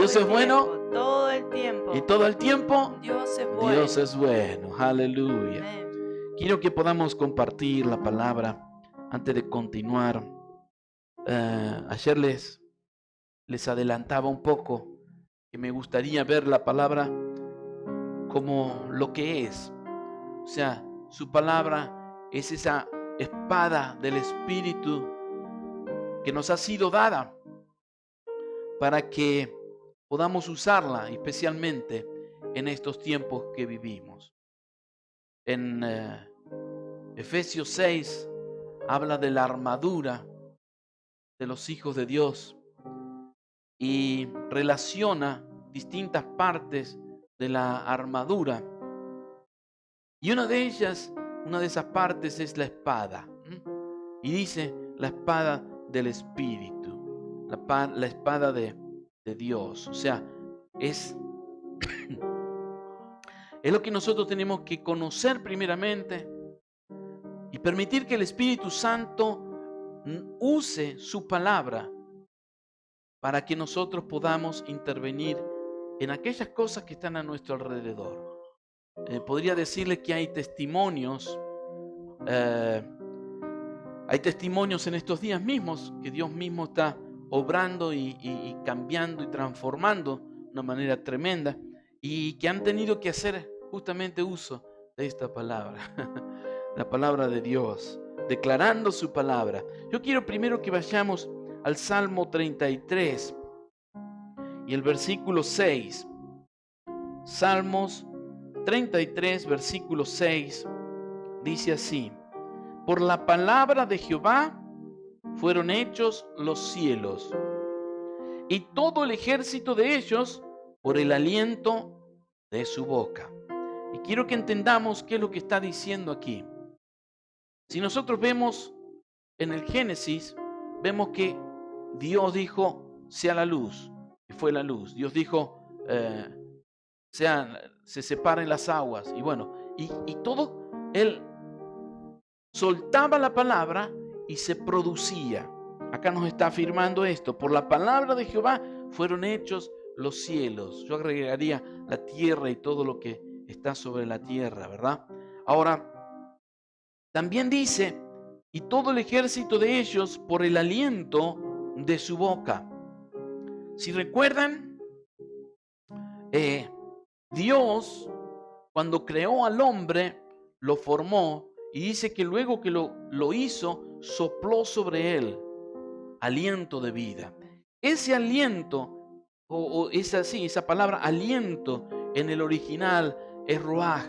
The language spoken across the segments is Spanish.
Dios es bueno todo el tiempo. y todo el tiempo Dios es bueno. Dios es bueno. Aleluya. Amén. Quiero que podamos compartir la palabra antes de continuar. Ayer les adelantaba un poco que me gustaría ver la palabra como lo que es. O sea, su palabra es esa espada del Espíritu que nos ha sido dada para que podamos usarla, especialmente en estos tiempos que vivimos. En Efesios 6 habla de la armadura de los hijos de Dios y relaciona distintas partes de la armadura. Y una de esas partes es la espada. Y dice la espada del Espíritu, la espada de Dios. O sea, es lo que nosotros tenemos que conocer primeramente y permitir que el Espíritu Santo use su palabra para que nosotros podamos intervenir en aquellas cosas que están a nuestro alrededor. Podría decirle que hay testimonios en estos días mismos que Dios mismo está obrando y cambiando y transformando de una manera tremenda y que han tenido que hacer justamente uso de esta palabra, la palabra de Dios, declarando su palabra. Yo quiero primero que vayamos al Salmo 33 y el versículo 6. Salmos 33, versículo 6, dice así: por la palabra de Jehová fueron hechos los cielos, y todo el ejército de ellos por el aliento de su boca. Y quiero que entendamos qué es lo que está diciendo aquí. Si nosotros vemos en el Génesis, vemos que Dios dijo, sea la luz, y fue la luz. Dios dijo, se separen las aguas, y bueno, y todo, Él soltaba la palabra y se producía. Acá nos está afirmando esto: por la palabra de Jehová fueron hechos los cielos. Yo agregaría la tierra y todo lo que está sobre la tierra, ¿verdad? Ahora, también dice, y todo el ejército de ellos por el aliento de su boca. Si recuerdan, Dios, cuando creó al hombre, lo formó, y dice que luego que lo hizo, sopló sobre él aliento de vida. Ese aliento, esa palabra aliento en el original es ruaj,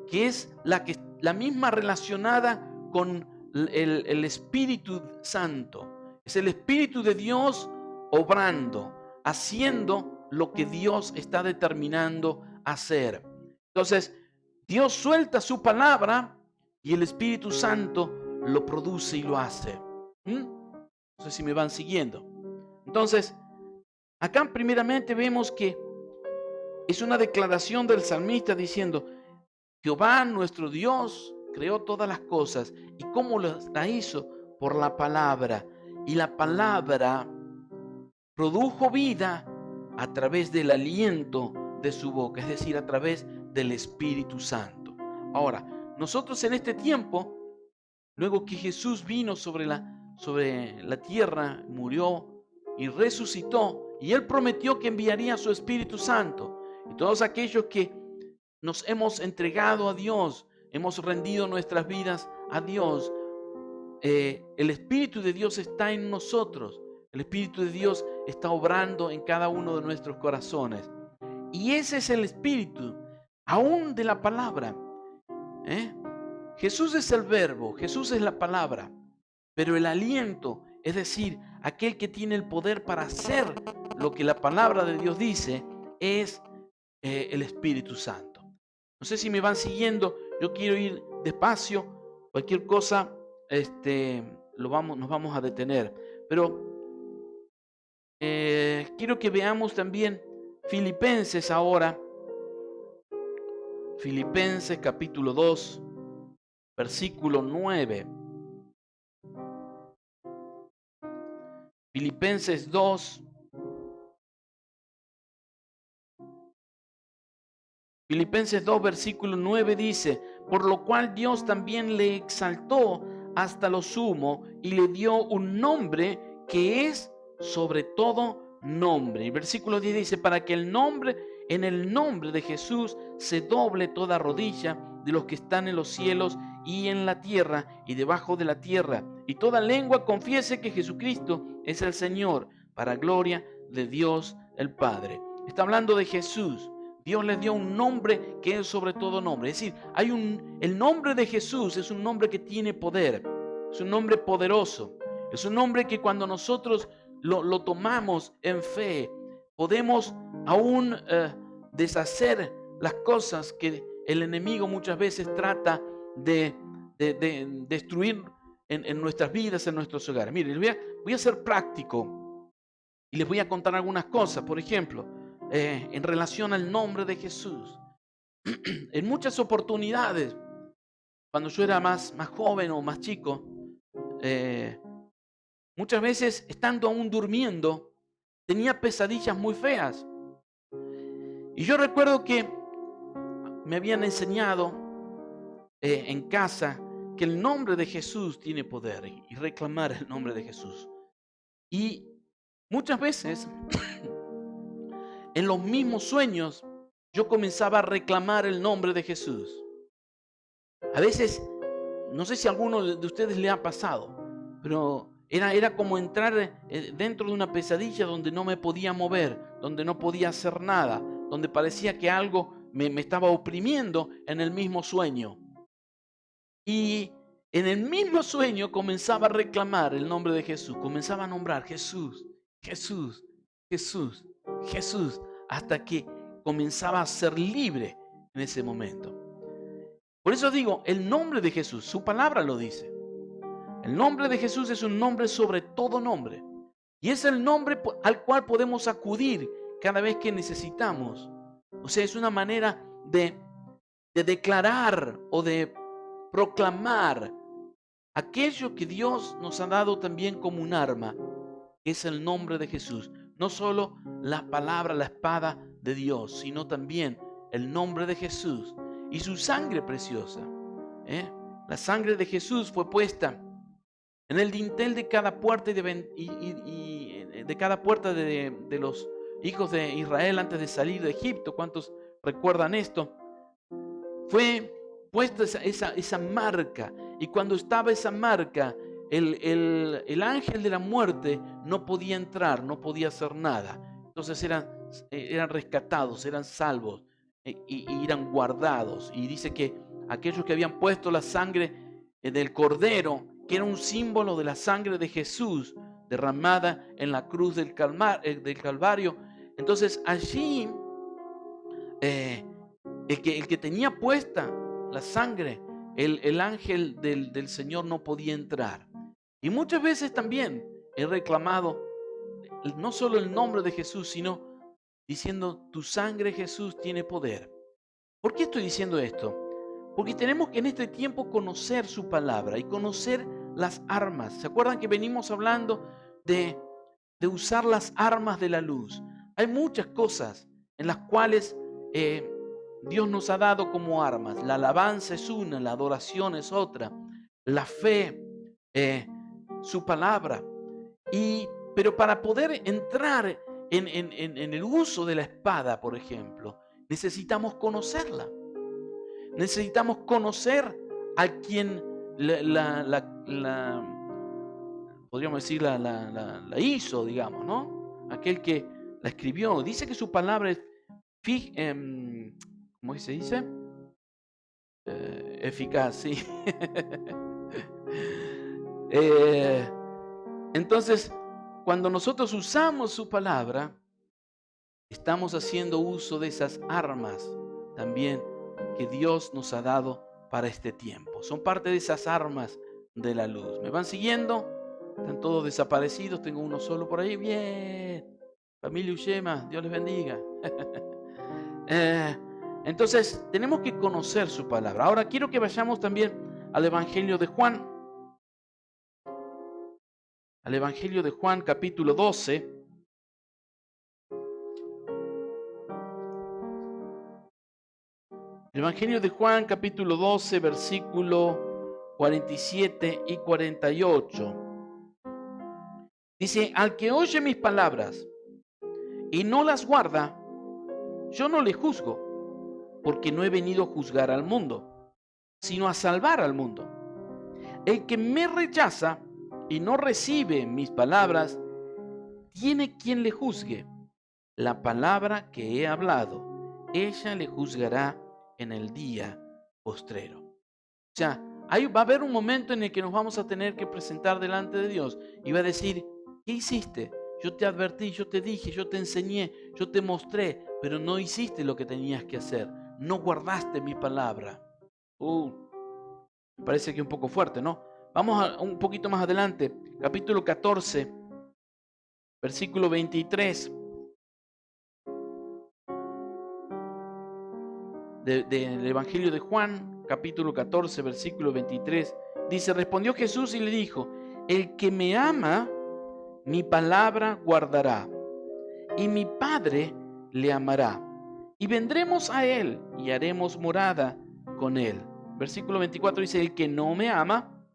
que es la misma relacionada con el Espíritu Santo. Es el Espíritu de Dios obrando, haciendo lo que Dios está determinando hacer. Entonces, Dios suelta su palabra y el Espíritu Santo lo produce y lo hace. No sé si me van siguiendo. Entonces, acá primeramente vemos que es una declaración del salmista diciendo: Jehová nuestro Dios creó todas las cosas. ¿Y cómo la hizo? Por la palabra. Y la palabra produjo vida a través del aliento de su boca, es decir, a través del Espíritu Santo. Ahora, nosotros en este tiempo, luego que Jesús vino sobre la tierra, murió y resucitó, y Él prometió que enviaría a su Espíritu Santo. Y todos aquellos que nos hemos entregado a Dios, hemos rendido nuestras vidas a Dios, el Espíritu de Dios está en nosotros. El Espíritu de Dios está obrando en cada uno de nuestros corazones. Y ese es el Espíritu, aún de la palabra. Jesús es el verbo, Jesús es la palabra. Pero el aliento, es decir, aquel que tiene el poder para hacer lo que la palabra de Dios dice, es el Espíritu Santo. No sé si me van siguiendo, yo quiero ir despacio, cualquier cosa nos vamos a detener. Pero quiero que veamos también Filipenses ahora. Filipenses capítulo 2, versículo 9. Filipenses 2, Filipenses 2, versículo 9 dice, por lo cual Dios también le exaltó hasta lo sumo y le dio un nombre que es sobre todo nombre. El versículo 10 dice, para que en el nombre de Jesús se doble toda rodilla de los que están en los cielos y en la tierra y debajo de la tierra, y toda lengua confiese que Jesucristo es el Señor, para gloria de Dios el Padre. Está hablando de Jesús. Dios le dio un nombre que es sobre todo nombre. Es decir, el nombre de Jesús es un nombre que tiene poder. Es un nombre poderoso. Es un nombre que cuando nosotros lo tomamos en fe, podemos aún deshacer las cosas que el enemigo muchas veces trata de destruir en nuestras vidas, en nuestros hogares. Mire, voy a ser práctico y les voy a contar algunas cosas. Por ejemplo, en relación al nombre de Jesús. En muchas oportunidades, cuando yo era más joven o más chico, muchas veces estando aún durmiendo, tenía pesadillas muy feas. Y yo recuerdo que me habían enseñado en casa que el nombre de Jesús tiene poder y reclamar el nombre de Jesús. Y muchas veces en los mismos sueños yo comenzaba a reclamar el nombre de Jesús. A veces, no sé si a alguno de ustedes le ha pasado, pero era como entrar dentro de una pesadilla donde no me podía mover, donde no podía hacer nada, donde parecía que algo me estaba oprimiendo en el mismo sueño. Y en el mismo sueño comenzaba a reclamar el nombre de Jesús, comenzaba a nombrar Jesús, Jesús, Jesús, Jesús, hasta que comenzaba a ser libre en ese momento. Por eso digo, el nombre de Jesús, su palabra lo dice. El nombre de Jesús es un nombre sobre todo nombre. Y es el nombre al cual podemos acudir cada vez que necesitamos. O sea, es una manera de declarar o de proclamar aquello que Dios nos ha dado también como un arma, que es el nombre de Jesús. No solo la palabra, la espada de Dios, sino también el nombre de Jesús y su sangre preciosa. La sangre de Jesús fue puesta en el dintel de cada puerta de cada puerta de los hijos de Israel antes de salir de Egipto. ¿Cuántos recuerdan esto? Fue puesta esa marca, y cuando estaba esa marca, el ángel de la muerte no podía entrar, no podía hacer nada. Entonces eran rescatados, eran salvos y eran guardados. Y dice que aquellos que habían puesto la sangre del cordero, que era un símbolo de la sangre de Jesús derramada en la cruz del Calvario, entonces allí el que tenía puesta la sangre, el ángel del Señor no podía entrar. Y muchas veces también he reclamado no solo el nombre de Jesús, sino diciendo, tu sangre, Jesús, tiene poder. ¿Por qué estoy diciendo esto? Porque tenemos que en este tiempo conocer su palabra y conocer las armas. ¿Se acuerdan que venimos hablando de usar las armas de la luz? Hay muchas cosas en las cuales Dios nos ha dado como armas. La alabanza es una, la adoración es otra, la fe, su palabra. Pero para poder entrar en el uso de la espada, por ejemplo, necesitamos conocerla. Necesitamos conocer a quien podríamos decir, la hizo, digamos, ¿no? Aquel que la escribió. Dice que su palabra es, ¿cómo se dice? Eficaz, sí. Entonces, cuando nosotros usamos su palabra, estamos haciendo uso de esas armas también que Dios nos ha dado para este tiempo. Son parte de esas armas de la luz. ¿Me van siguiendo? Están todos desaparecidos. Tengo uno solo por ahí. Bien. Familia Ushema, Dios les bendiga. Entonces, tenemos que conocer su palabra. Ahora quiero que vayamos también al Evangelio de Juan. Al Evangelio de Juan, capítulo 12. El Evangelio de Juan, capítulo 12, versículo 47 y 48. Dice, al que oye mis palabras y no las guarda, yo no le juzgo, porque no he venido a juzgar al mundo, sino a salvar al mundo. El que me rechaza y no recibe mis palabras, tiene quien le juzgue. La palabra que he hablado, ella le juzgará en el día postrero. O sea, ahí va a haber un momento en el que nos vamos a tener que presentar delante de Dios y va a decir, ¿qué hiciste? Yo te advertí, yo te dije, yo te enseñé, yo te mostré, pero no hiciste lo que tenías que hacer. No guardaste mi palabra. Me parece que es un poco fuerte, ¿no? Vamos un poquito más adelante, capítulo 14, versículo 23 del Evangelio de Juan, capítulo 14, versículo 23. Dice, respondió Jesús y le dijo, el que me ama, mi palabra guardará, y mi Padre le amará, y vendremos a él y haremos morada con él. Versículo 24 dice, el que no me ama,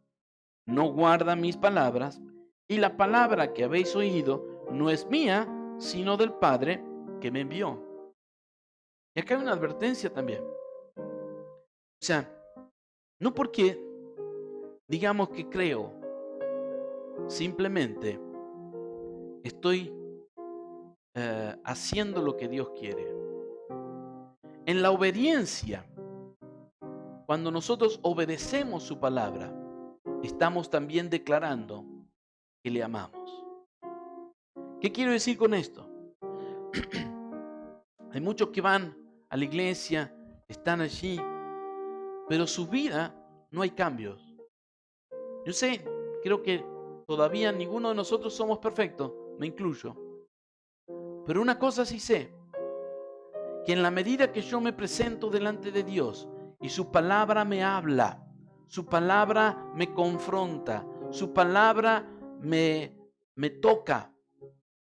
no guarda mis palabras, y la palabra que habéis oído no es mía, sino del Padre que me envió. Y acá hay una advertencia también. O sea, no porque digamos que creo, simplemente estoy haciendo lo que Dios quiere. En la obediencia, cuando nosotros obedecemos su palabra, estamos también declarando que le amamos. ¿Qué quiero decir con esto? Hay muchos que van a la iglesia, están allí, pero su vida no hay cambios. Yo sé, creo que todavía ninguno de nosotros somos perfectos, me incluyo. Pero una cosa sí sé, que en la medida que yo me presento delante de Dios y su palabra me habla, su palabra me confronta, su palabra me toca,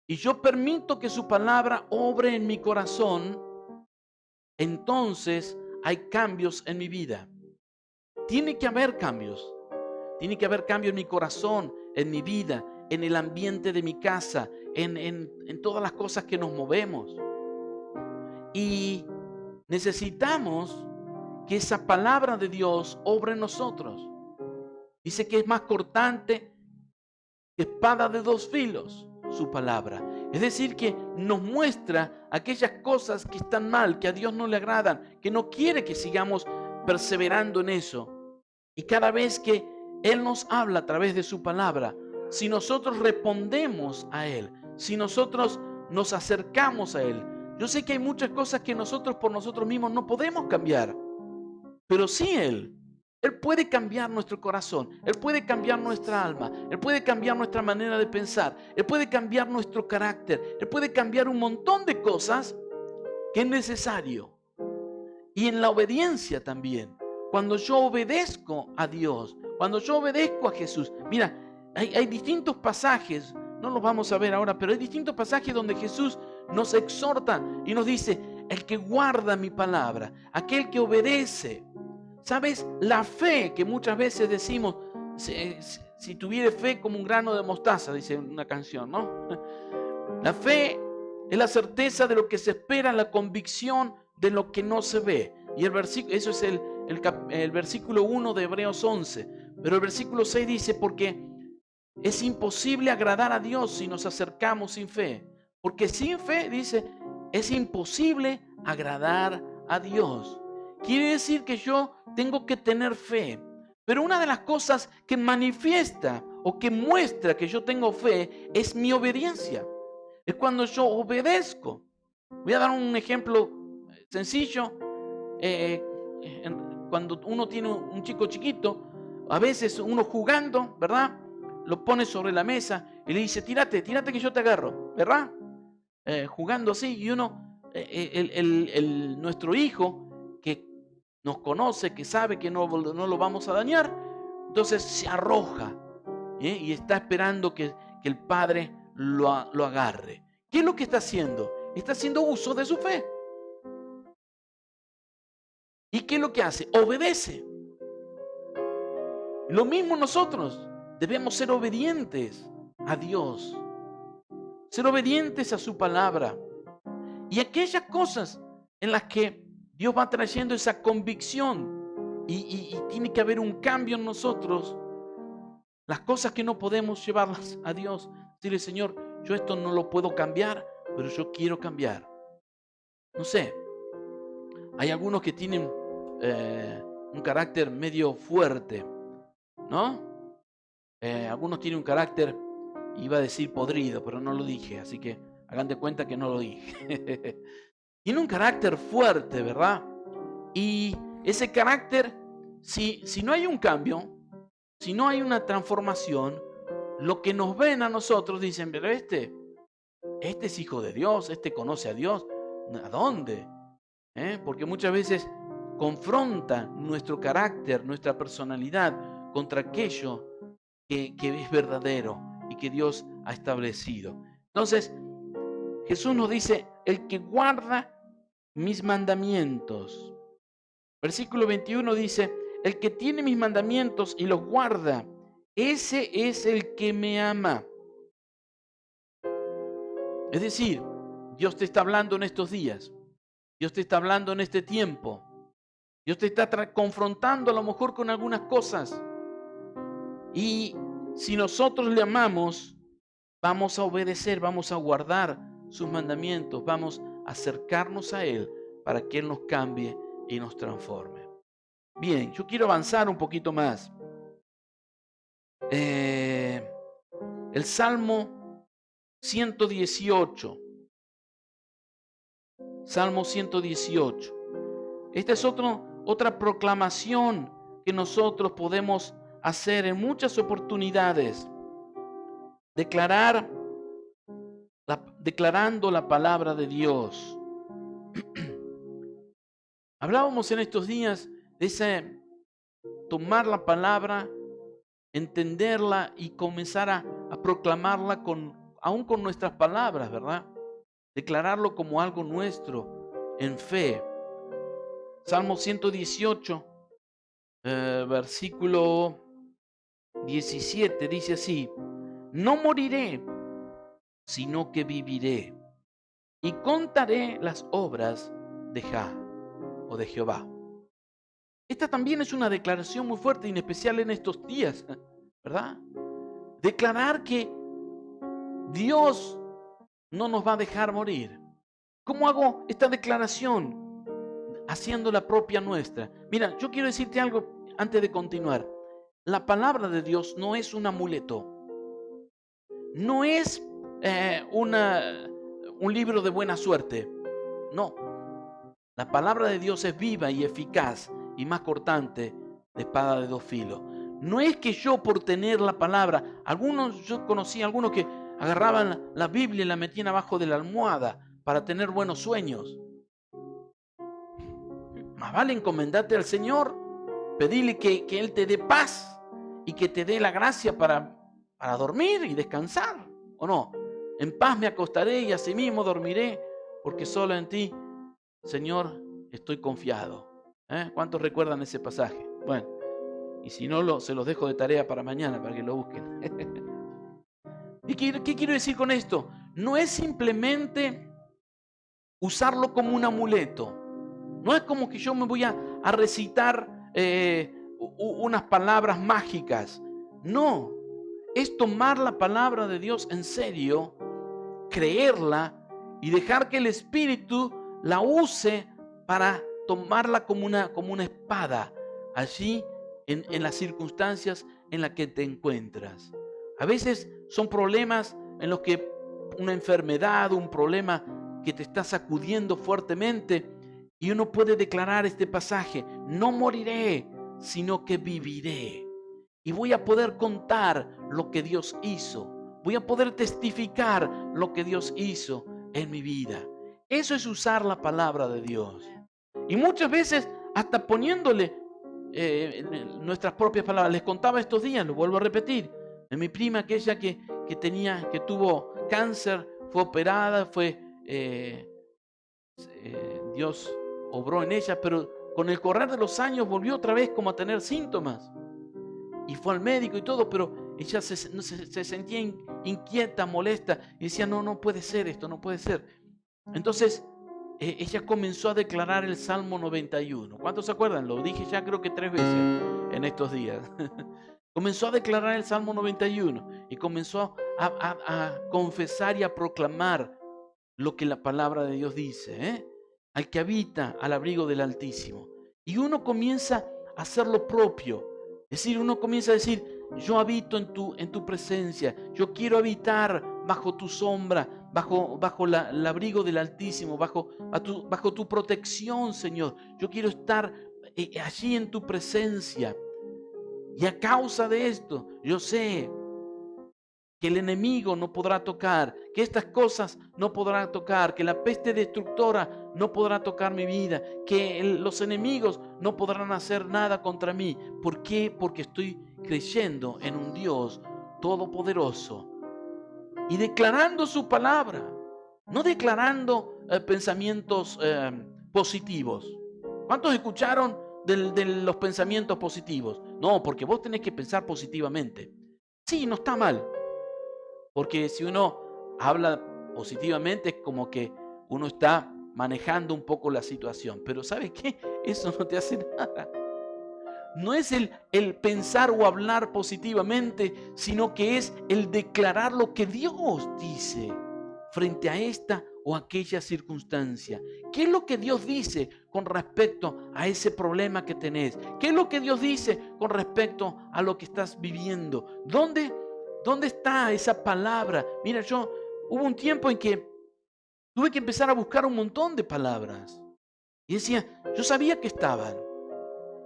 y yo permito que su palabra obre en mi corazón, entonces hay cambios en mi vida. Tiene que haber cambios. Tiene que haber cambio en mi corazón, en mi vida, en el ambiente de mi casa, en todas las cosas que nos movemos. Y necesitamos que esa palabra de Dios obre en nosotros. Dice que es más cortante que espada de dos filos, su palabra. Es decir, que nos muestra aquellas cosas que están mal, que a Dios no le agradan, que no quiere que sigamos perseverando en eso. Y cada vez que Él nos habla a través de su palabra, si nosotros respondemos a Él, si nosotros nos acercamos a Él, yo sé que hay muchas cosas que nosotros por nosotros mismos no podemos cambiar, pero sí Él. Él puede cambiar nuestro corazón, Él puede cambiar nuestra alma, Él puede cambiar nuestra manera de pensar, Él puede cambiar nuestro carácter, Él puede cambiar un montón de cosas que es necesario. Y en la obediencia también, cuando yo obedezco a Dios, cuando yo obedezco a Jesús, mira, hay distintos pasajes, no los vamos a ver ahora, pero hay distintos pasajes donde Jesús nos exhorta y nos dice, el que guarda mi palabra, aquel que obedece. ¿Sabes? La fe que muchas veces decimos, si tuviera fe como un grano de mostaza, dice una canción, ¿no? La fe es la certeza de lo que se espera, la convicción de lo que no se ve. Y el versículo, eso es el versículo 1 de Hebreos 11. Pero el versículo 6 dice, porque es imposible agradar a Dios si nos acercamos sin fe. Porque sin fe, dice, es imposible agradar a Dios. Quiere decir que yo tengo que tener fe. Pero una de las cosas que manifiesta o que muestra que yo tengo fe es mi obediencia. Es cuando yo obedezco. Voy a dar un ejemplo sencillo. Cuando uno tiene un chico chiquito, a veces uno jugando, ¿verdad? Lo pone sobre la mesa y le dice, tírate que yo te agarro, ¿verdad? Jugando así, y uno, nuestro hijo, que nos conoce, que sabe que no lo vamos a dañar, entonces se arroja, y está esperando que el padre lo agarre. ¿Qué es lo que está haciendo? Está haciendo uso de su fe. ¿Y qué es lo que hace? Obedece. Lo mismo nosotros. Debemos ser obedientes a Dios. Ser obedientes a su palabra. Y aquellas cosas en las que Dios va trayendo esa convicción y tiene que haber un cambio en nosotros. Las cosas que no podemos llevarlas a Dios. Decirle, Señor, yo esto no lo puedo cambiar, pero yo quiero cambiar. No sé, hay algunos que tienen un carácter medio fuerte, ¿no? Algunos tienen un carácter, iba a decir podrido, pero no lo dije, así que hagan de cuenta que no lo dije. Tiene un carácter fuerte, ¿verdad? Y ese carácter, si no hay un cambio, si no hay una transformación, lo que nos ven a nosotros dicen, pero este es hijo de Dios, este conoce a Dios. ¿A dónde? Porque muchas veces confronta nuestro carácter, nuestra personalidad contra aquello que es verdadero y que Dios ha establecido. Entonces, Jesús nos dice, el que guarda mis mandamientos. Versículo 21 dice, el que tiene mis mandamientos y los guarda, ese es el que me ama. Es decir, Dios te está hablando en estos días. Dios te está hablando en este tiempo. Dios te está confrontando a lo mejor con algunas cosas. Y si nosotros le amamos, vamos a obedecer, vamos a guardar sus mandamientos, vamos a acercarnos a Él para que Él nos cambie y nos transforme. Bien, yo quiero avanzar un poquito más. El Salmo 118. Salmo 118. Esta es otra proclamación que nosotros podemos hacer en muchas oportunidades. Declarando la palabra de Dios. Hablábamos en estos días de ese tomar la palabra, entenderla y comenzar a proclamarla aún con nuestras palabras, ¿verdad? Declararlo como algo nuestro en fe. Salmo 118, versículo 17, dice así, no moriré, sino que viviré y contaré las obras de Jehová. Esta también es una declaración muy fuerte y en especial en estos días, ¿verdad? Declarar que Dios no nos va a dejar morir. ¿Cómo hago esta declaración? Haciendo la propia nuestra. Mira, yo quiero decirte algo antes de continuar. La palabra de Dios no es un amuleto. No es un libro de buena suerte. No. La palabra de Dios es viva y eficaz y más cortante de espada de dos filos. No es que yo por tener la palabra, yo conocí a algunos que agarraban la Biblia y la metían abajo de la almohada para tener buenos sueños. Más vale encomendarte al Señor, pedirle que Él te dé paz y que te dé la gracia para dormir y descansar, ¿o no? En paz me acostaré y asimismo dormiré, porque solo en ti, Señor, estoy confiado. ¿Cuántos recuerdan ese pasaje? Bueno, y si no, se los dejo de tarea para mañana, para que lo busquen. ¿Y qué quiero decir con esto? No es simplemente usarlo como un amuleto. No es como que yo me voy a recitar unas palabras mágicas. No, es tomar la palabra de Dios en serio, creerla y dejar que el Espíritu la use para tomarla como una espada allí en las circunstancias en las que te encuentras. A veces son problemas en los que una enfermedad, un problema que te está sacudiendo fuertemente y uno puede declarar este pasaje, no moriré, sino que viviré. Y voy a poder contar lo que Dios hizo. Voy a poder testificar lo que Dios hizo en mi vida. Eso es usar la palabra de Dios. Y muchas veces hasta poniéndole nuestras propias palabras. Les contaba estos días, lo vuelvo a repetir, de mi prima, aquella que tuvo cáncer, fue operada, Dios obró en ella, pero con el correr de los años volvió otra vez como a tener síntomas. Y fue al médico y todo, pero ella se sentía inquieta, molesta. Y decía, no puede ser esto, no puede ser. Entonces, ella comenzó a declarar el Salmo 91. ¿Cuántos se acuerdan? Lo dije ya creo que 3 veces en estos días. Comenzó a declarar el Salmo 91 y comenzó a confesar y a proclamar lo que la palabra de Dios dice, al que habita al abrigo del Altísimo. Y uno comienza a hacer lo propio. Es decir, uno comienza a decir, yo habito en tu presencia, yo quiero habitar bajo tu sombra, bajo el abrigo del Altísimo, bajo tu protección, Señor. Yo quiero estar allí en tu presencia. Y a causa de esto, yo sé que el enemigo no podrá tocar, que estas cosas no podrán tocar, que la peste destructora no podrá tocar mi vida, que los enemigos no podrán hacer nada contra mí. ¿Por qué? Porque estoy creyendo en un Dios todopoderoso y declarando su palabra, no declarando pensamientos positivos. ¿Cuántos escucharon de los pensamientos positivos? No, porque vos tenés que pensar positivamente. Sí, no está mal. Porque si uno habla positivamente es como que uno está manejando un poco la situación. Pero ¿sabe qué? Eso no te hace nada. No es el pensar o hablar positivamente, sino que es el declarar lo que Dios dice frente a esta o aquella circunstancia. ¿Qué es lo que Dios dice con respecto a ese problema que tenés? ¿Qué es lo que Dios dice con respecto a lo que estás viviendo? ¿Dónde está esa palabra? Mira, hubo un tiempo en que tuve que empezar a buscar un montón de palabras. Y decía, yo sabía que estaban.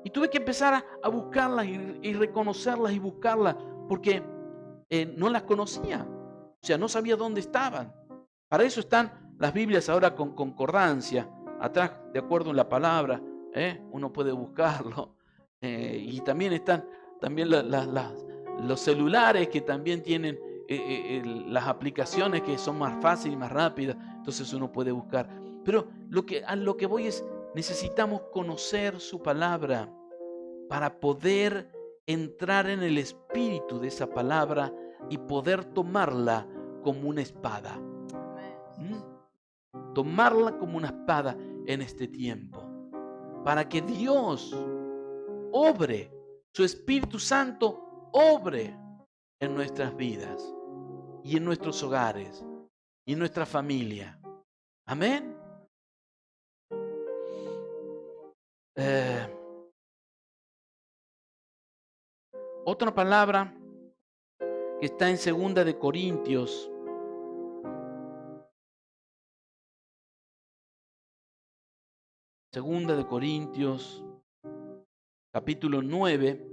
Y tuve que empezar a buscarlas y reconocerlas y buscarlas porque no las conocía. O sea, no sabía dónde estaban. Para eso están las Biblias ahora con concordancia. Atrás, de acuerdo en la palabra, uno puede buscarlo. Y también están los celulares que también tienen las aplicaciones que son más fáciles y más rápidas. Entonces uno puede buscar. Pero a lo que voy es, necesitamos conocer su palabra para poder entrar en el espíritu de esa palabra y poder tomarla como una espada. Tomarla como una espada en este tiempo. Para que Dios obre, su Espíritu Santo obre en nuestras vidas y en nuestros hogares y en nuestra familia. Amén. Otra palabra que está en 2 de Corintios. Segunda de Corintios, capítulo 9.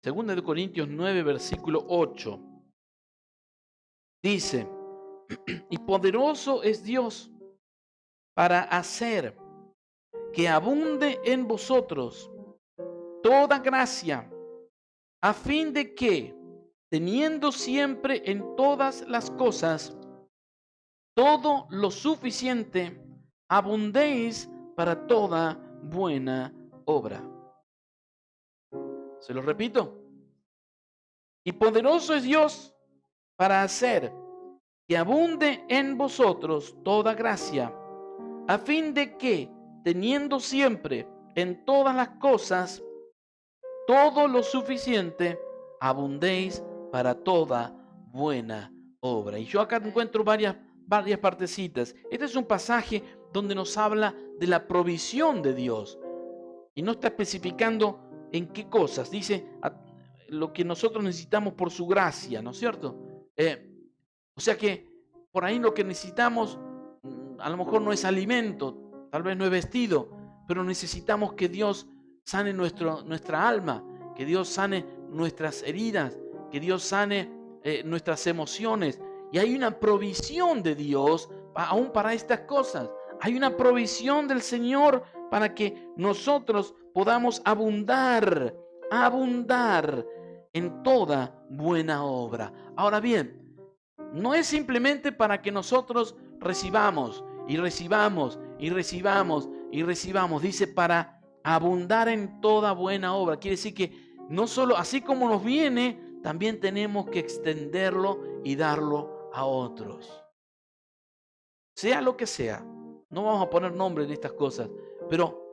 Segunda de Corintios 9, versículo 8. Dice, y poderoso es Dios para hacer que abunde en vosotros toda gracia, a fin de que, teniendo siempre en todas las cosas todo lo suficiente, abundéis para toda buena obra. Se lo repito. Y poderoso es Dios para hacer que abunde en vosotros toda gracia, a fin de que, teniendo siempre en todas las cosas todo lo suficiente, abundéis para toda buena obra. Y yo acá encuentro varias partecitas. Este es un pasaje donde nos habla de la provisión de Dios. Y no está especificando en qué cosas. Dice lo que nosotros necesitamos por su gracia, ¿no es cierto? O sea que por ahí lo que necesitamos a lo mejor no es alimento, tal vez no es vestido, pero necesitamos que Dios sane nuestra alma, que Dios sane nuestras heridas, que Dios sane nuestras emociones. Y hay una provisión de Dios aún para estas cosas. Hay una provisión del Señor para que nosotros podamos abundar en toda buena obra. Ahora bien, no es simplemente para que nosotros recibamos y recibamos y recibamos y recibamos. Dice para abundar en toda buena obra. Quiere decir que no solo así como nos viene, también tenemos que extenderlo y darlo a otros. Sea lo que sea. No vamos a poner nombre en estas cosas, pero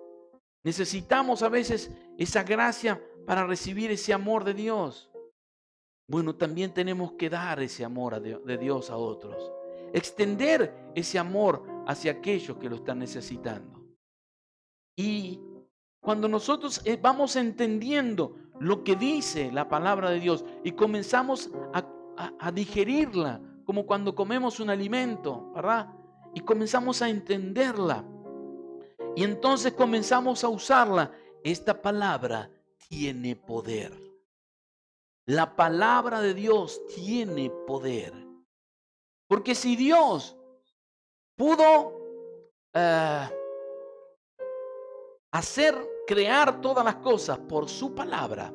necesitamos a veces esa gracia para recibir ese amor de Dios. Bueno, también tenemos que dar ese amor de Dios a otros. Extender ese amor hacia aquellos que lo están necesitando. Y cuando nosotros vamos entendiendo lo que dice la palabra de Dios y comenzamos a digerirla, como cuando comemos un alimento, ¿verdad? Y comenzamos a entenderla. Y entonces comenzamos a usarla. Esta palabra tiene poder. La palabra de Dios tiene poder. Porque si Dios pudo crear todas las cosas por su palabra,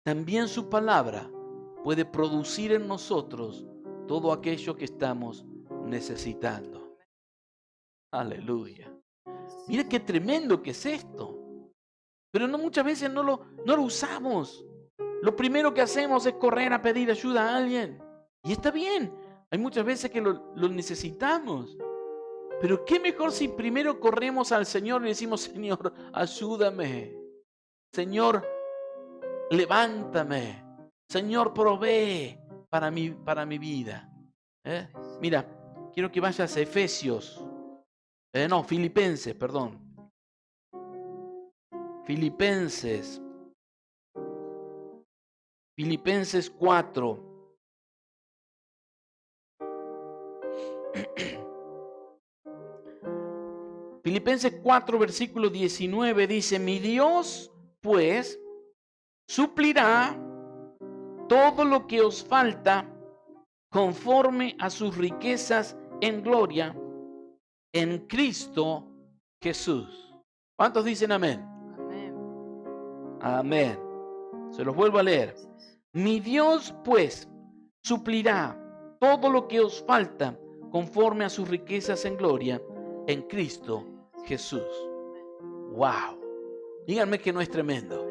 también su palabra puede producir en nosotros todo aquello que estamos necesitando. Aleluya. Mira qué tremendo que es esto. Pero muchas veces no lo usamos. Lo primero que hacemos es correr a pedir ayuda a alguien. Y está bien. Hay muchas veces que lo necesitamos. Pero qué mejor si primero corremos al Señor y decimos, Señor, ayúdame. Señor, levántame. Señor, provee para mi vida. Mira, quiero que vayas a Efesios. Filipenses, perdón. Filipenses 4. Filipenses 4, versículo 19 dice, mi Dios, pues, suplirá todo lo que os falta conforme a sus riquezas en gloria en Cristo Jesús. ¿Cuántos dicen amén? Amén. Amén. Se los vuelvo a leer. Mi Dios, pues, suplirá todo lo que os falta conforme a sus riquezas en gloria en Cristo Jesús. ¡Wow! Díganme que no es tremendo.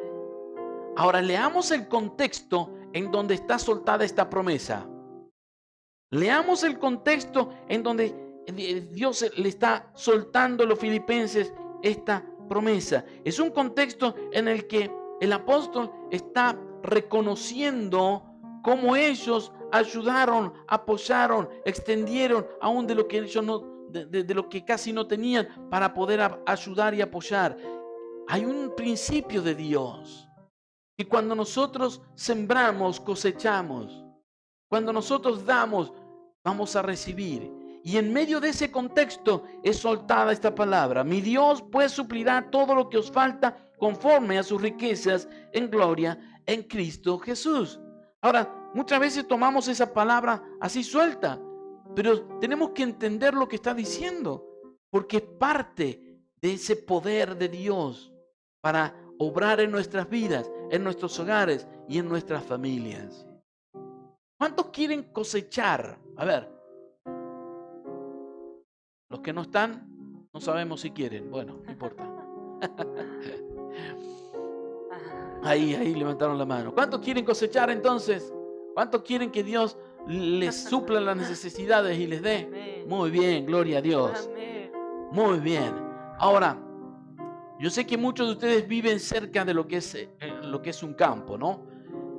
Ahora leamos el contexto en donde está soltada esta promesa. Leamos el contexto en donde Dios le está soltando a los filipenses esta promesa. Es un contexto en el que el apóstol está reconociendo cómo ellos ayudaron, apoyaron, extendieron aún de lo que ellos de lo que casi no tenían para poder ayudar y apoyar. Hay un principio de Dios. Y cuando nosotros sembramos, cosechamos. Cuando nosotros damos, vamos a recibir. Y en medio de ese contexto es soltada esta palabra. Mi Dios pues suplirá todo lo que os falta conforme a sus riquezas en gloria en Cristo Jesús. Ahora, muchas veces tomamos esa palabra así suelta, pero tenemos que entender lo que está diciendo, porque es parte de ese poder de Dios para obrar en nuestras vidas, en nuestros hogares y en nuestras familias. ¿Cuántos quieren cosechar? A ver, los que no están, no sabemos si quieren. Bueno, no importa. Ahí levantaron la mano. ¿Cuántos quieren cosechar entonces? ¿Cuántos quieren que Dios les supla las necesidades y les dé? Amén. Muy bien, gloria a Dios. Amén. Muy bien. Ahora, yo sé que muchos de ustedes viven cerca de lo que es un campo, ¿no?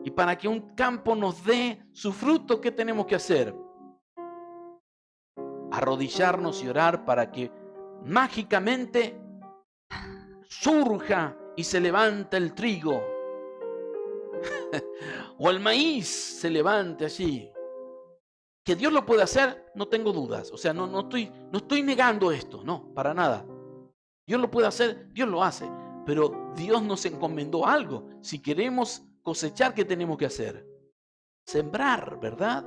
Y para que un campo nos dé su fruto, ¿qué tenemos que hacer? Arrodillarnos y orar para que mágicamente surja y se levante el trigo. O el maíz se levante allí. Que Dios lo puede hacer, no tengo dudas. O sea, no estoy negando esto, no, para nada. Dios lo puede hacer, Dios lo hace. Pero Dios nos encomendó algo. Si queremos cosechar, ¿qué tenemos que hacer? Sembrar, ¿verdad?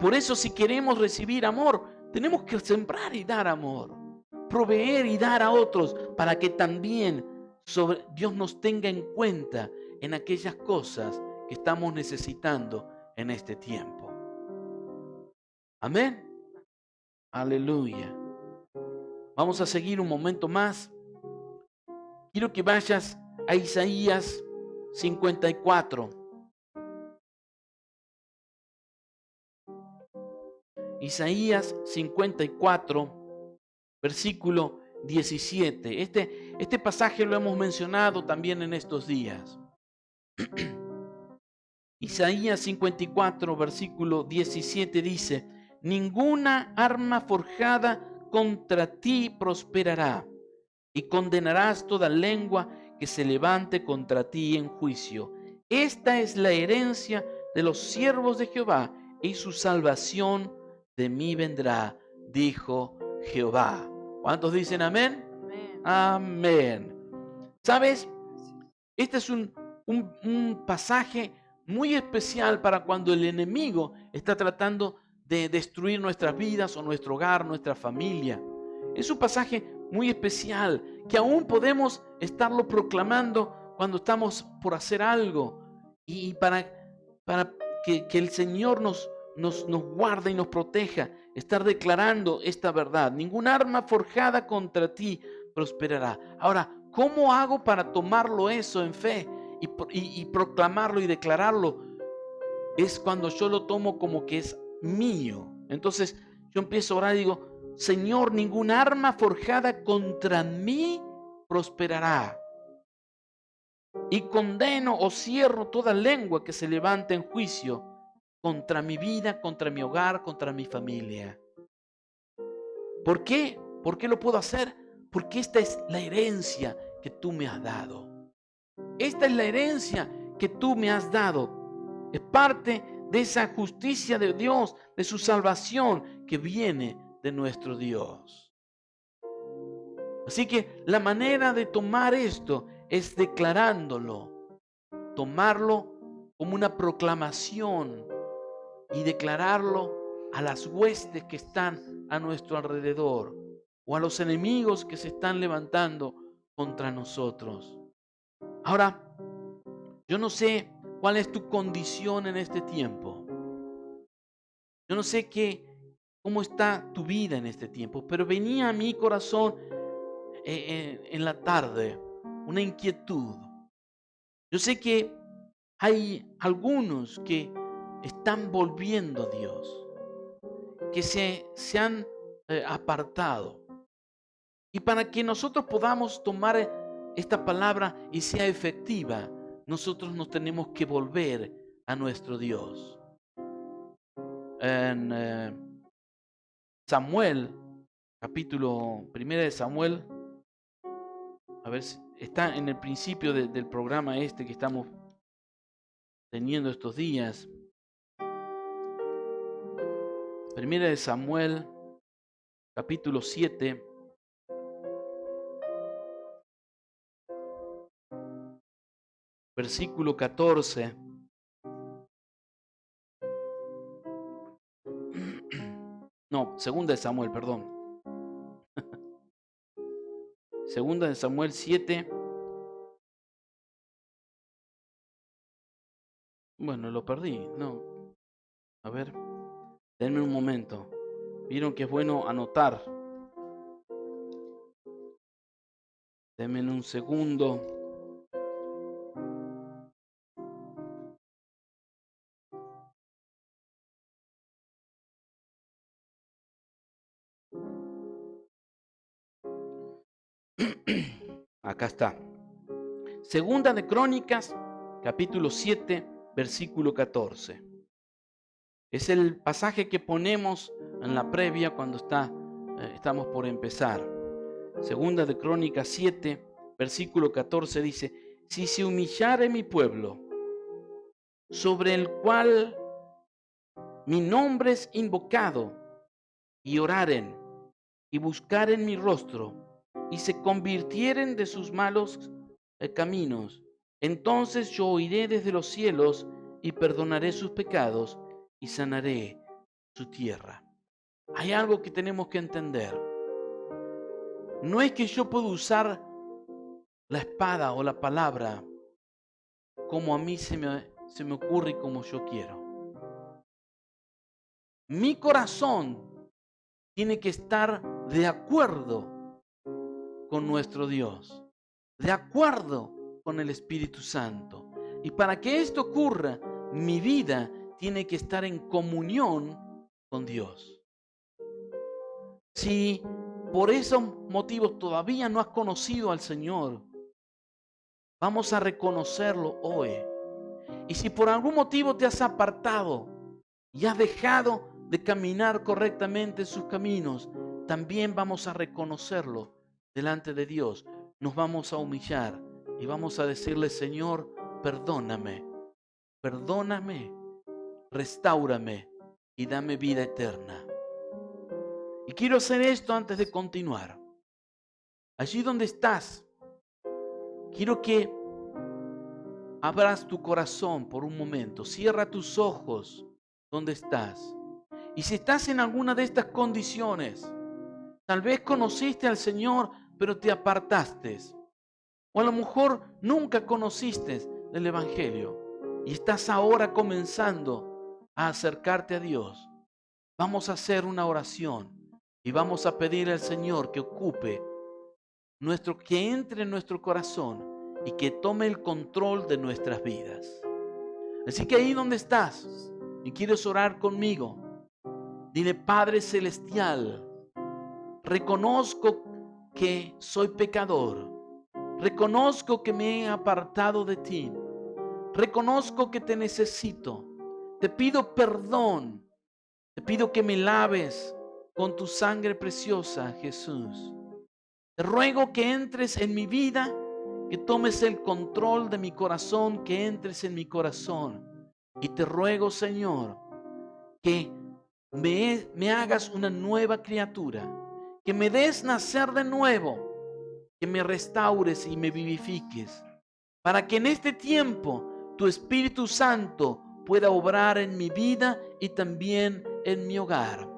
Por eso, si queremos recibir amor, tenemos que sembrar y dar amor. Proveer y dar a otros para que también Dios nos tenga en cuenta en aquellas cosas que estamos necesitando en este tiempo. Amén. Aleluya. Vamos a seguir un momento más. Quiero que vayas a Isaías 54. Isaías 54, versículo 17. Este pasaje lo hemos mencionado también en estos días. Isaías 54, versículo 17 dice: ninguna arma forjada contra ti prosperará, y condenarás toda lengua que se levante contra ti en juicio. Esta es la herencia de los siervos de Jehová, y su salvación de mí vendrá, dijo Jehová. ¿Cuántos dicen amén? Amén. Amén. ¿Sabes? Este es un pasaje muy especial para cuando el enemigo está tratando de destruir nuestras vidas o nuestro hogar, nuestra familia. Es un pasaje muy especial que aún podemos estarlo proclamando cuando estamos por hacer algo y para que el Señor nos guarde y nos proteja, estar declarando esta verdad. Ningún arma forjada contra ti prosperará. Ahora, ¿cómo hago para tomarlo eso en fe y proclamarlo y declararlo? Es cuando yo lo tomo como que es mío. Entonces yo empiezo a orar y digo: Señor, ningún arma forjada contra mí prosperará. Y condeno o cierro toda lengua que se levante en juicio contra mi vida, contra mi hogar, contra mi familia. ¿Por qué? ¿Por qué lo puedo hacer? Porque esta es la herencia que tú me has dado. Esta es la herencia que tú me has dado. Es parte de esa justicia de Dios, de su salvación que viene de nuestro Dios. Así que la manera de tomar esto es declarándolo, tomarlo como una proclamación y declararlo a las huestes que están a nuestro alrededor o a los enemigos que se están levantando contra nosotros. Ahora, yo no sé cuál es tu condición en este tiempo. Yo no sé cómo está tu vida en este tiempo, pero venía a mi corazón en la tarde una inquietud. Yo sé que hay algunos que están volviendo a Dios, que se han apartado. Y para que nosotros podamos tomar esta palabra y sea efectiva, nosotros nos tenemos que volver a nuestro Dios. En Samuel, capítulo 1 de Samuel, a ver si está en el principio del programa este que estamos teniendo estos días. 1 de Samuel, capítulo 7, versículo 14. No, 2 de Samuel, perdón. 2 de Samuel 7. Bueno, lo perdí. No. A ver, denme un momento. Vieron que es bueno anotar. Denme un segundo. Acá está. Segunda de Crónicas, capítulo 7, versículo 14. Es el pasaje que ponemos en la previa cuando estamos por empezar. Segunda de Crónicas 7, versículo 14 dice: si se humillare mi pueblo, sobre el cual mi nombre es invocado, y oraren, y buscaren mi rostro, y se convirtieren de sus malos caminos, entonces yo oiré desde los cielos, y perdonaré sus pecados, y sanaré su tierra. Hay algo que tenemos que entender. No es que yo pueda usar la espada o la palabra como a mí se me ocurre y como yo quiero. Mi corazón tiene que estar de acuerdo con nuestro Dios, de acuerdo con el Espíritu Santo. Y para que esto ocurra, mi vida tiene que estar en comunión con Dios. Si por esos motivos todavía no has conocido al Señor, vamos a reconocerlo hoy. Y si por algún motivo te has apartado y has dejado de caminar correctamente sus caminos, también vamos a reconocerlo delante de Dios. Nos vamos a humillar y vamos a decirle: Señor, perdóname, perdóname, restáurame y dame vida eterna. Y quiero hacer esto antes de continuar. Allí donde estás, quiero que abras tu corazón por un momento. Cierra tus ojos donde estás. Y si estás en alguna de estas condiciones, tal vez conociste al Señor, pero te apartaste. O a lo mejor nunca conociste del Evangelio y estás ahora comenzando a acercarte a Dios. Vamos a hacer una oración y vamos a pedir al Señor que que entre en nuestro corazón y que tome el control de nuestras vidas. Así que ahí donde estás y quieres orar conmigo, dile: Padre Celestial, reconozco que soy pecador, reconozco que me he apartado de ti, reconozco que te necesito, te pido perdón, te pido que me laves con tu sangre preciosa, Jesús. Te ruego que entres en mi vida, que tomes el control de mi corazón, que entres en mi corazón. Y te ruego, Señor, que me hagas una nueva criatura, que me des nacer de nuevo, que me restaures y me vivifiques, para que en este tiempo tu Espíritu Santo pueda obrar en mi vida y también en mi hogar.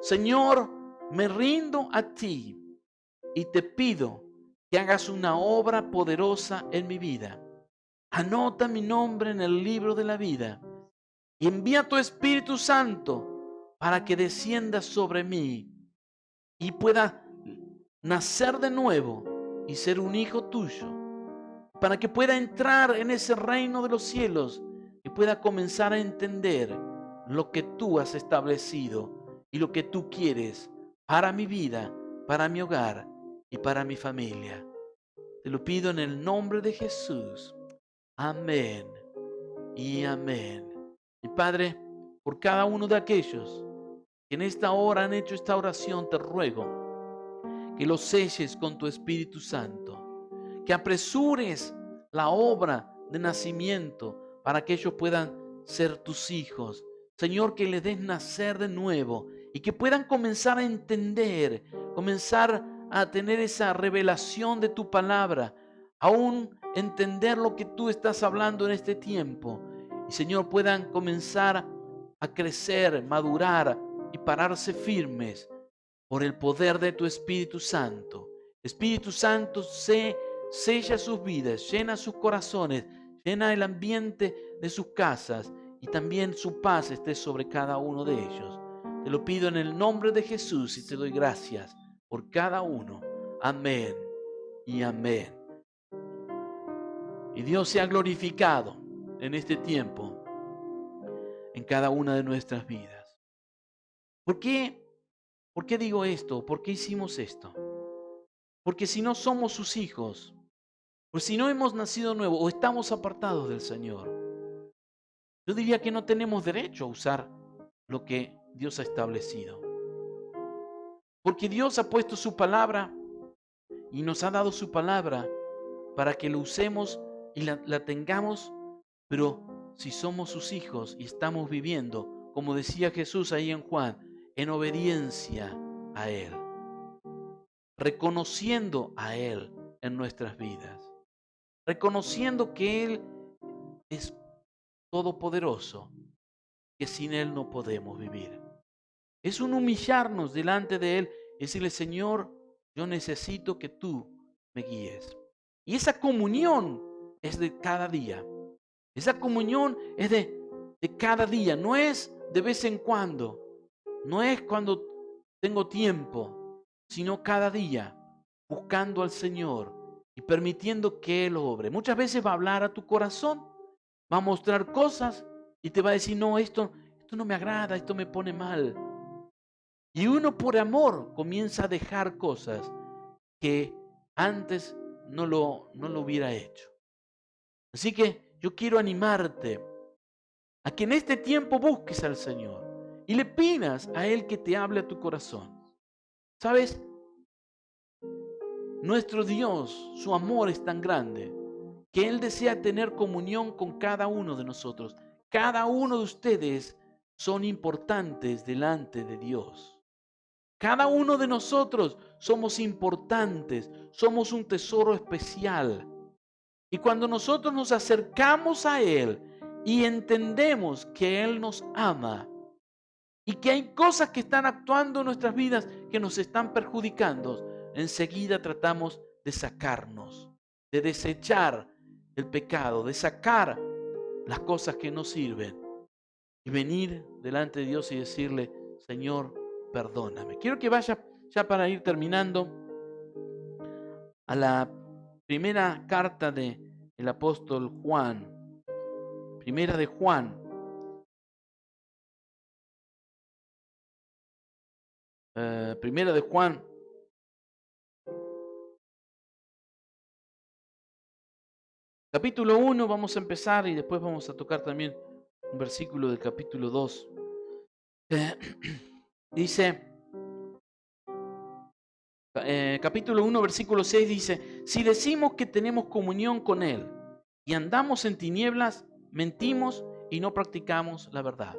Señor, me rindo a ti y te pido que hagas una obra poderosa en mi vida. Anota mi nombre en el libro de la vida y envía tu Espíritu Santo para que descienda sobre mí y pueda nacer de nuevo y ser un hijo tuyo, para que pueda entrar en ese reino de los cielos y pueda comenzar a entender lo que tú has establecido y lo que tú quieres para mi vida, para mi hogar y para mi familia. Te lo pido en el nombre de Jesús. Amén y amén. Y Padre, por cada uno de aquellos que en esta hora han hecho esta oración, te ruego que los selles con tu Espíritu Santo, que apresures la obra de nacimiento para que ellos puedan ser tus hijos. Señor, que les des nacer de nuevo y que puedan comenzar a entender, comenzar a tener esa revelación de tu palabra, aún entender lo que tú estás hablando en este tiempo. Y Señor, puedan comenzar a crecer, madurar y pararse firmes por el poder de tu Espíritu Santo. Espíritu Santo, sella sus vidas, llena sus corazones, llena el ambiente de sus casas y también su paz esté sobre cada uno de ellos. Te lo pido en el nombre de Jesús y te doy gracias por cada uno. Amén y amén. Y Dios sea glorificado en este tiempo, en cada una de nuestras vidas. ¿Por qué digo esto? ¿Por qué hicimos esto? Porque si no somos sus hijos, o si no hemos nacido nuevo o estamos apartados del Señor, yo diría que no tenemos derecho a usar lo que Dios ha establecido. Porque Dios ha puesto su palabra y nos ha dado su palabra para que lo usemos y la tengamos, pero si somos sus hijos y estamos viviendo, como decía Jesús ahí en Juan, en obediencia a Él, reconociendo a Él en nuestras vidas, reconociendo que Él es todopoderoso, que sin Él no podemos vivir. Es un humillarnos delante de Él y decirle: Señor, yo necesito que tú me guíes. Y esa comunión es de cada día. Esa comunión es de cada día. No es de vez en cuando, no es cuando tengo tiempo, sino cada día, buscando al Señor y permitiendo que Él obre. Muchas veces va a hablar a tu corazón, va a mostrar cosas y te va a decir, no, esto no me agrada, esto me pone mal. Y uno por amor comienza a dejar cosas que antes no lo hubiera hecho. Así que yo quiero animarte a que en este tiempo busques al Señor y le pidas a Él que te hable a tu corazón. ¿Sabes? Nuestro Dios, su amor es tan grande que Él desea tener comunión con cada uno de nosotros. Cada uno de ustedes son importantes delante de Dios. Cada uno de nosotros somos importantes, somos un tesoro especial. Y cuando nosotros nos acercamos a Él y entendemos que Él nos ama y que hay cosas que están actuando en nuestras vidas que nos están perjudicando, enseguida tratamos de sacarnos, de desechar el pecado, de sacar las cosas que no sirven y venir delante de Dios y decirle, Señor, perdóname. Quiero que vaya ya para ir terminando a la primera carta del apóstol Juan, primera de Juan, primera de Juan, capítulo 1, vamos a empezar y después vamos a tocar también un versículo del capítulo 2. Dice, capítulo 1, versículo 6 dice, si decimos que tenemos comunión con Él y andamos en tinieblas, mentimos y no practicamos la verdad.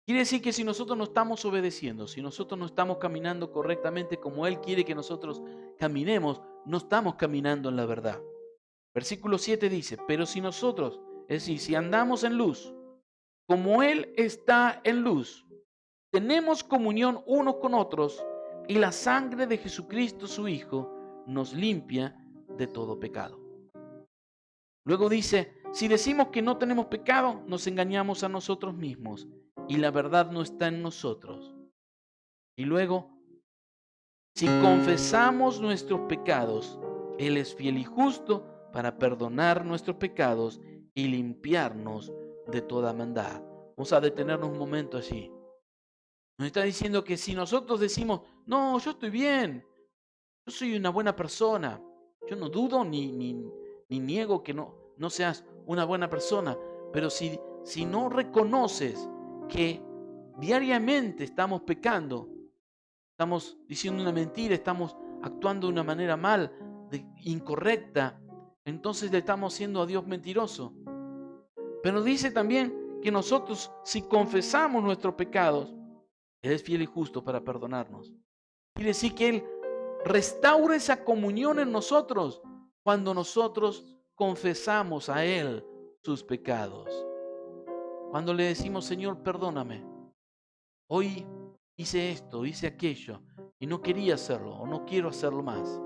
Quiere decir que si nosotros no estamos obedeciendo, si nosotros no estamos caminando correctamente como Él quiere que nosotros caminemos, no estamos caminando en la verdad. Versículo 7 dice, pero si nosotros, es decir, si andamos en luz, como Él está en luz, tenemos comunión unos con otros y la sangre de Jesucristo, su Hijo, nos limpia de todo pecado. Luego dice, si decimos que no tenemos pecado, nos engañamos a nosotros mismos y la verdad no está en nosotros. Y luego, si confesamos nuestros pecados, Él es fiel y justo para perdonar nuestros pecados y limpiarnos de toda maldad. Vamos a detenernos un momento allí. Nos está diciendo que si nosotros decimos, no, yo estoy bien, yo soy una buena persona, yo no dudo ni niego que no seas una buena persona, pero si no reconoces que diariamente estamos pecando, estamos diciendo una mentira, estamos actuando de una manera mal, incorrecta, entonces le estamos haciendo a Dios mentiroso. Pero dice también que nosotros, si confesamos nuestros pecados, Él es fiel y justo para perdonarnos. Quiere decir que Él restaura esa comunión en nosotros cuando nosotros confesamos a Él sus pecados. Cuando le decimos, Señor, perdóname. Hoy hice esto, hice aquello y no quería hacerlo o no quiero hacerlo más.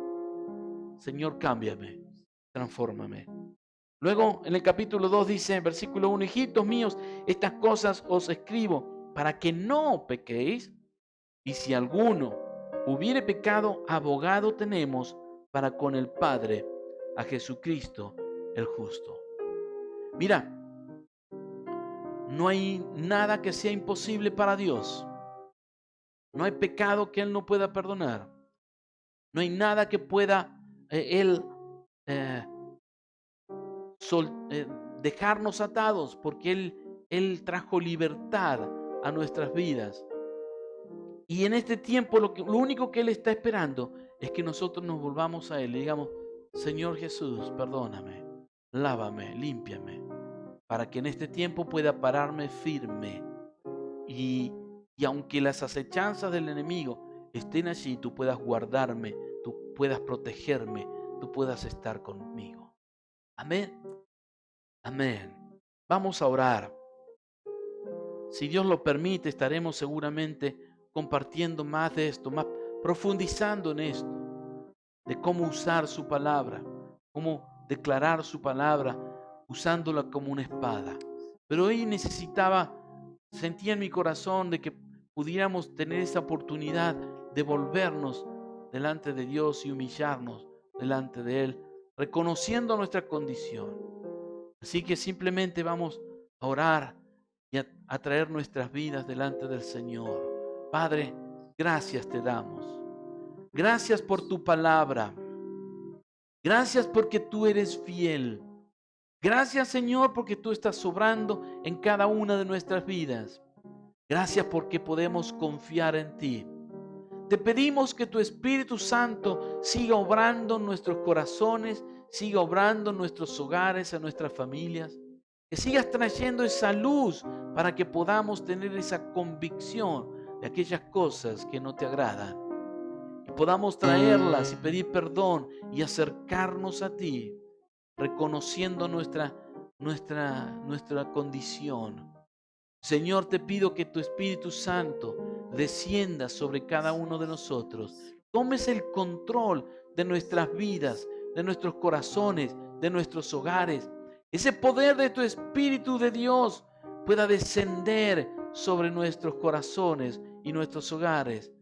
Señor, cámbiame, transfórmame. Luego en el capítulo 2 dice, versículo 1, hijitos míos, estas cosas os escribo para que no pequéis. Y si alguno hubiere pecado, abogado tenemos para con el Padre, a Jesucristo el justo. Mira, no hay nada que sea imposible para Dios. No hay pecado que Él no pueda perdonar. No hay nada que pueda Él dejarnos atados, porque Él trajo libertad a nuestras vidas. Y en este tiempo lo único que Él está esperando es que nosotros nos volvamos a Él y digamos, Señor Jesús, perdóname, lávame, límpiame, para que en este tiempo pueda pararme firme. Y aunque las acechanzas del enemigo estén allí, tú puedas guardarme, tú puedas protegerme, tú puedas estar conmigo. Amén. Amén. Vamos a orar. Si Dios lo permite, estaremos seguramente compartiendo más de esto, más profundizando en esto, de cómo usar su palabra, cómo declarar su palabra, usándola como una espada. Pero hoy necesitaba sentí en mi corazón de que pudiéramos tener esa oportunidad de volvernos delante de Dios y humillarnos delante de Él, reconociendo nuestra condición. Así que simplemente vamos a orar y a traer nuestras vidas delante del Señor. Padre, gracias te damos. Gracias por tu palabra. Gracias porque tú eres fiel. Gracias, Señor, porque tú estás obrando en cada una de nuestras vidas. Gracias porque podemos confiar en ti. Te pedimos que tu Espíritu Santo siga obrando en nuestros corazones, siga obrando en nuestros hogares, en nuestras familias. Que sigas trayendo esa luz para que podamos tener esa convicción de aquellas cosas que no te agradan. Y podamos traerlas y pedir perdón y acercarnos a ti, reconociendo nuestra condición. Señor, te pido que tu Espíritu Santo descienda sobre cada uno de nosotros. Tomes el control de nuestras vidas, de nuestros corazones, de nuestros hogares. Ese poder de tu Espíritu de Dios pueda descender sobre nuestros corazones y nuestros hogares.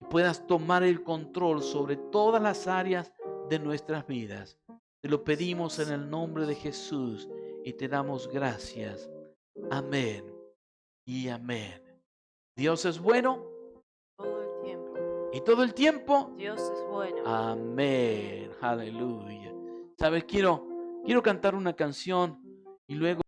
Puedas tomar el control sobre todas las áreas de nuestras vidas. Te lo pedimos en el nombre de Jesús y te damos gracias. Amén y amén. Dios es bueno Todo el tiempo. y todo el tiempo. Dios es bueno. Amén. Aleluya. Sabes, quiero cantar una canción y luego